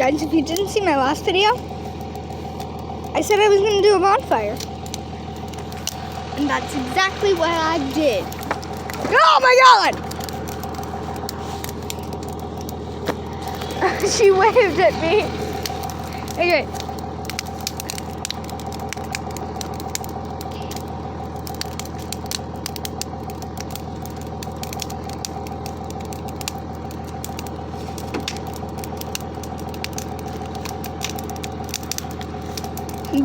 Guys, if you didn't see my last video, I said I was going to do a bonfire. And that's exactly what I did. Oh my God! She waved at me. Okay.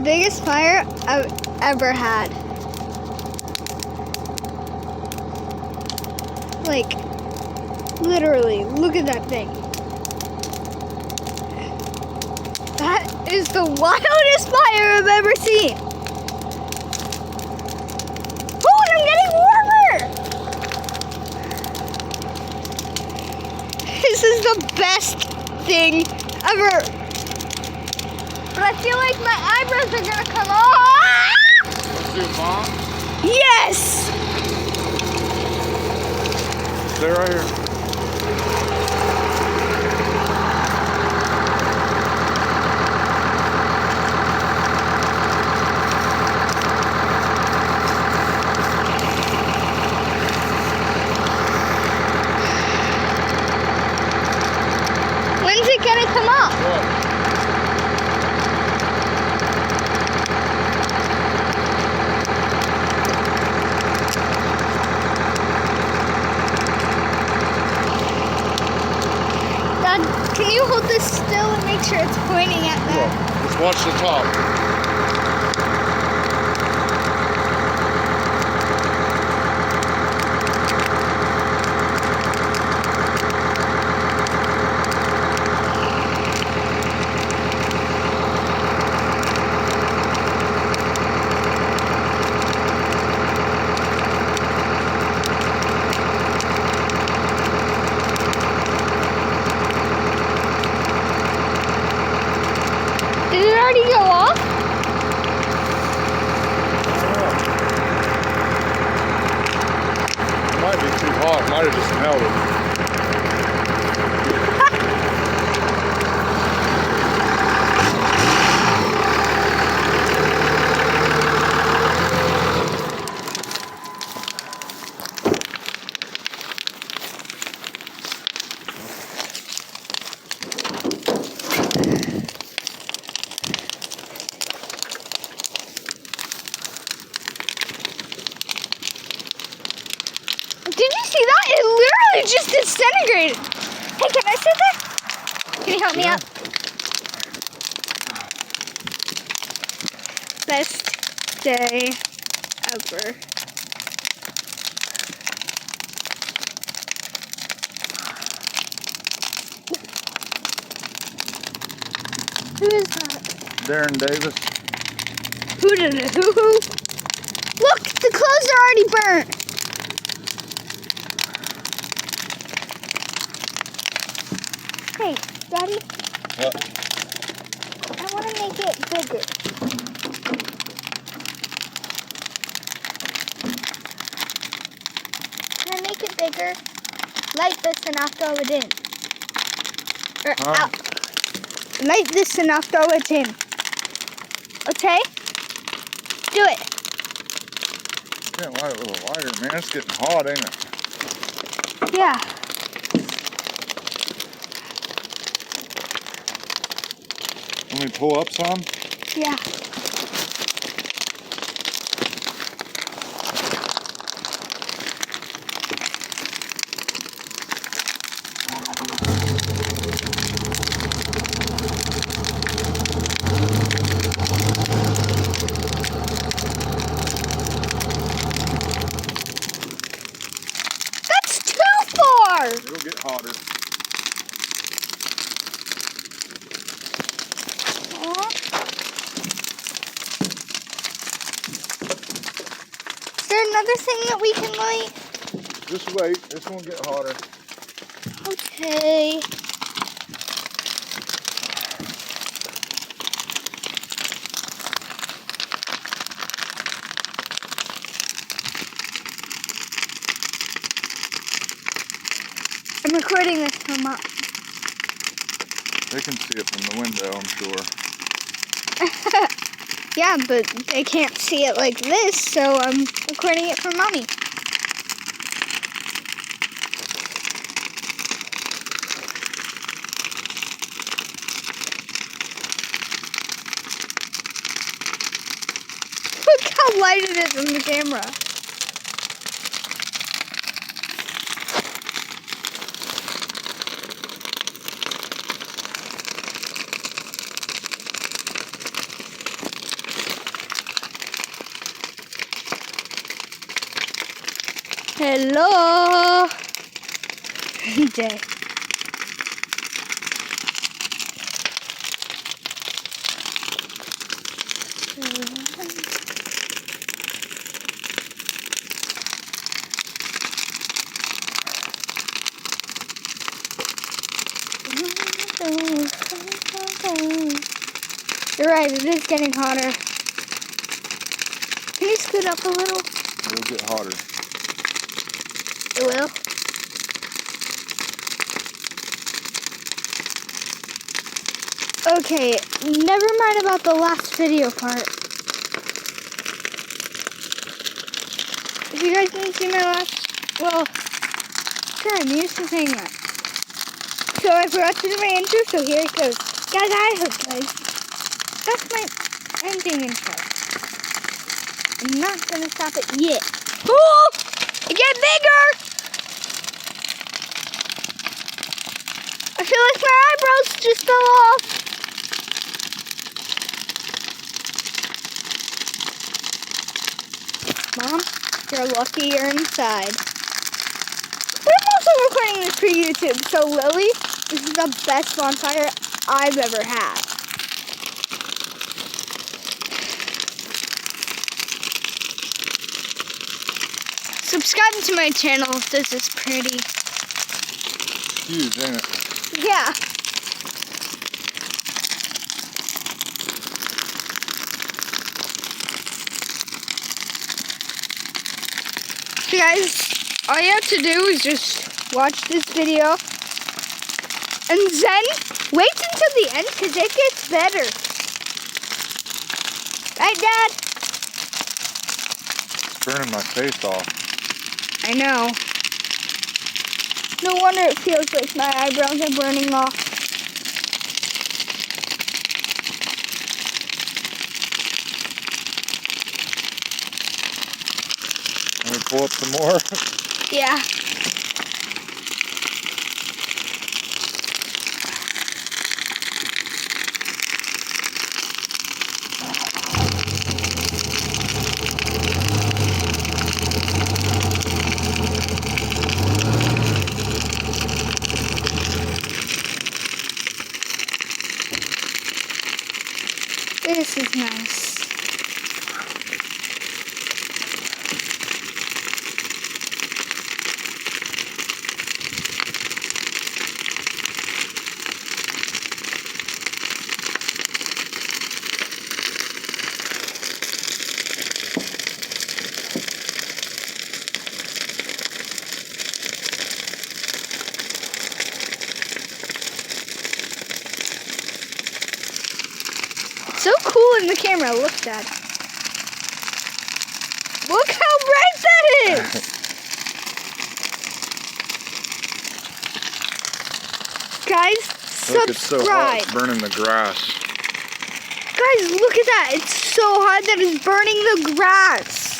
Biggest fire I've ever had. Like, literally, look at that thing. That is the wildest fire I've ever seen. Oh, and I'm getting warmer. This is the best thing ever. But I feel like my eyebrows are gonna come off. Do a bomb? Yes! Stay right here. When's it gonna come off? What? Can you hold this still and make sure it's pointing at that? Well, just watch the top. Did it already go off? It might be too hot. Might have just melted. Did you see that? It literally just disintegrated. Hey, can I sit there? Can you help me out? Best day ever. Who is that? Darren Davis. Who did it? Who? Look, the clothes are already burnt. Hey, Daddy. What? I want to make it bigger. Can I make it bigger? Light this and I'll throw it in. Or out. Light this and I'll throw it in. Okay? Do it. Can't light it a little lighter, man. It's getting hot, ain't it? Yeah. Let me pull up some. Yeah. That's too far. It'll get hotter. Is there another thing that we can light? Just wait. This one will get hotter. Okay. I'm recording this from up. They can see it from the window, I'm sure. Yeah, but they can't see it like this, so I'm recording it for Mommy. Look how light it is on the camera. Hello. Day. You're right, it is getting hotter. Can you scoot up a little? It'll get hotter. It will. Okay, never mind about the last video part. If you guys didn't see my last, well, sure, I'm used to saying that. So I forgot to do my intro, so here it goes. Guys, I hope, guys. That's my ending intro. I'm not gonna stop it yet. Oh! It get bigger! I feel like my eyebrows just fell off. Mom, you're lucky you're inside. But I'm also recording this for YouTube, so Lily, this is the best bonfire I've ever had. Subscribe to my channel if this is pretty. Huge, ain't it? Yeah. So guys, all you have to do is just watch this video and then wait until the end because it gets better. Right, Dad? It's burning my face off. I know. No wonder it feels like my eyebrows are burning off. Let me pull up some more. Yeah. This is nice. So cool in the camera. Look, Dad. Look how bright that is. Guys, Look, it's so hot, subscribe. it's burning the grass. Guys, look at that. It's so hot that it's burning the grass.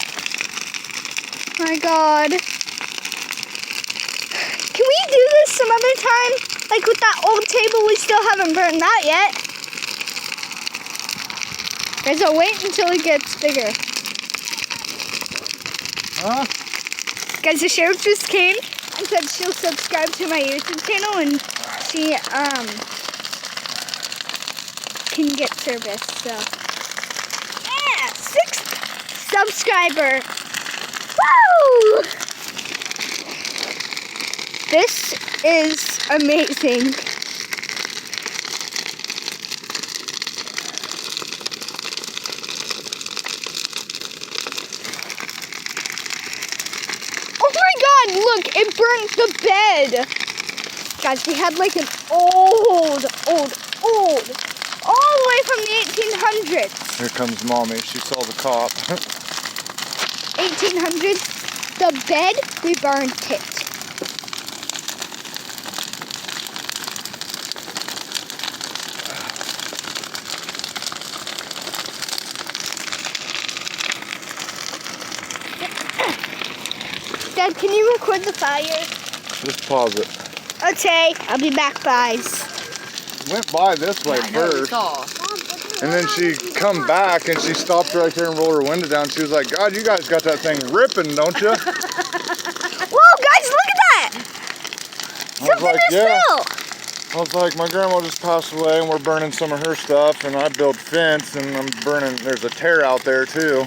My God. Can we do this some other time? Like with that old table, we still haven't burned that yet. Guys, I'll wait until it gets bigger. Huh? Guys, the sheriff just came and said she'll subscribe to my YouTube channel and she can get service. So yeah, 6th subscriber. Woo! This is amazing. Oh my God, look, it burnt the bed. guys, we had like an old, all the way from the 1800s. Here comes Mommy. She saw the cop. 1800s. The bed, we burnt it. Dad, can you record the fire? Just pause it. Okay, I'll be back, guys. Went by this way first. And then she come back and she stopped right there and rolled her window down. She was like, God, you guys got that thing ripping, don't you? Whoa, guys, look at that! Something is fell! I was like, my grandma just passed away and we're burning some of her stuff, and I built fence and I'm burning, there's a tear out there too.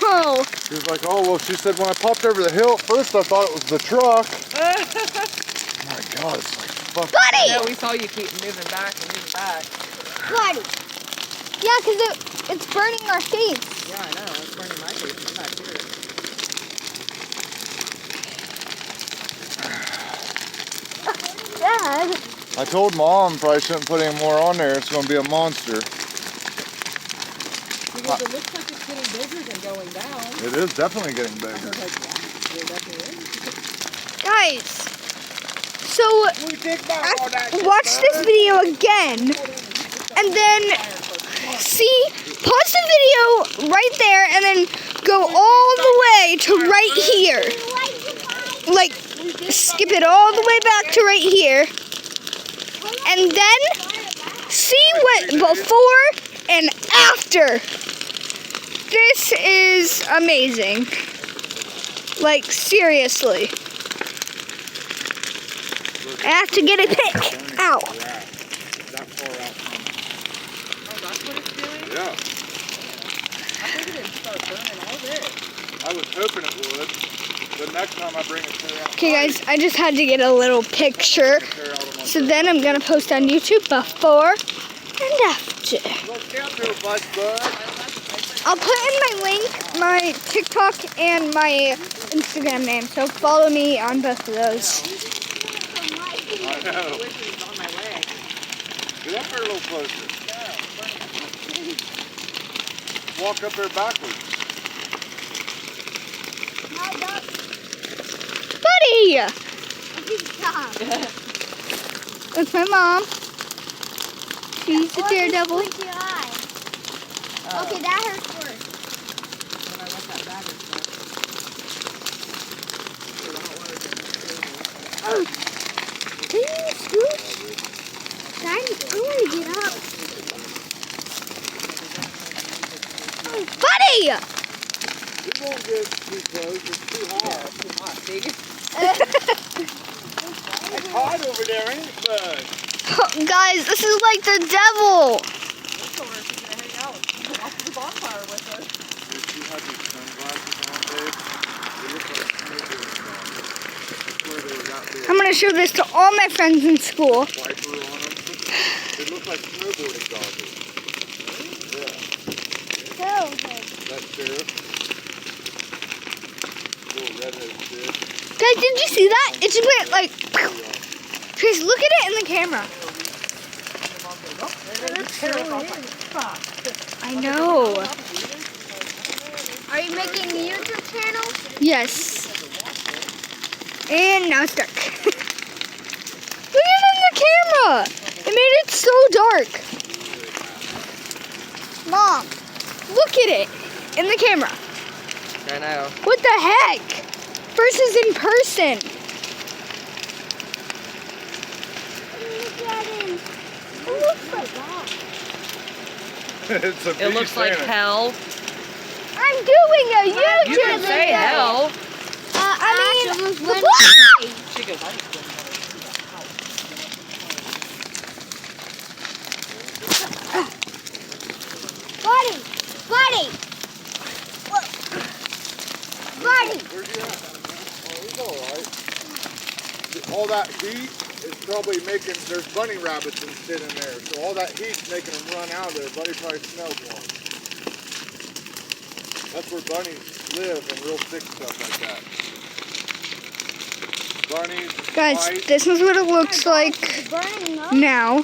Oh. She was like, oh, well, she said, when I popped over the hill, at first I thought it was the truck. My God, it's like, fuck. Buddy! Yeah, we saw you keep moving back and moving back. Buddy! Yeah, because it's burning our face. Yeah, I know. It's burning my face. It's back here. Dad. I told Mom probably shouldn't put any more on there. It's going to be a monster. Because it looks like it's getting bigger than going down. It is definitely getting I bigger. was like, yeah, it definitely is. Guys, so watch this video again, and then see, pause the video right there, and then go all the way to right here. Like, skip it all the way back to right here, and then see what before and after. This is amazing. Like, seriously. I have to get a pick. Ow. That far out. Oh, that's what it's doing? Yeah. I think it didn't start burning all this. I was hoping it would. The next time I bring it to out. Okay, guys, I just had to get a little picture. So then I'm going to post on YouTube before and after. I'll put in my link, my TikTok, and my Instagram name. So follow me on both of those. I know. Which is on my leg. Get up there a little closer. Walk up there backwards. Buddy! That's my mom. She's the daredevil. Okay, that hurts worse. When I let that bag of stuff. Can you scoot? Daddy, I want to get up. Buddy! We won't get too close. It's too hot. It's too hot, see? It's hot over there, ain't it, bud? Guys, this is like the devil. This one is going to hang out off the bonfire with us. Did you have your sunglasses on, babe? They look like snowboard goggles. That's where they got their I'm going to show this to all my friends in school. wiper on them. They look like snowboarding goggles. Yeah. That sheriff. Little redheaded kid. Guys, did you see that? It just went like... Chris, look at it in the camera. I know. Are you making a YouTube channel? Yes. And now it's dark. Look at it in the camera. It made it so dark. Mom, look at it in the camera. I know. What the heck? Versus in person. Look at him. It looks like It's a It looks like Santa. hell. I'm doing a YouTube You can say video. hell. I mean, She goes, I just didn't Buddy! Buddy! Buddy! Where's he at? Oh, he's alright. All that heat is probably making, there's bunny rabbits and shit in there. So all that heat's making them run out of there. Buddy probably smelled one. That's where bunnies live and real sick stuff like that. bunnies, Guys, mice. this is what it looks like It's burning up. now.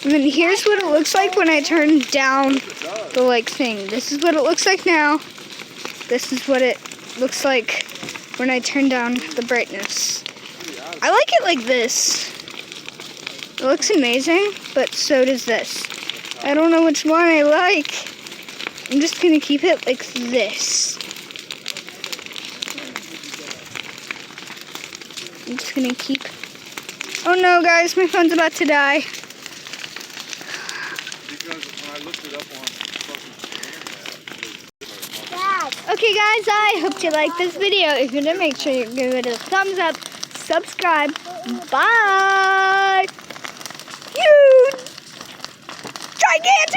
And then here's what it looks like when I turn down It does. the like thing. This is what it looks like now. This is what it looks like when I turn down the brightness. I like it like this. It looks amazing, but so does this. I don't know which one I like. I'm just gonna keep it like this. I'm just gonna keep... Oh no, guys, my phone's about to die. Because when I looked it up on fucking Dad. Okay, guys, I hope you like this video. If you did, make sure you give it a thumbs up, subscribe. Bye! Huge! Gigantic!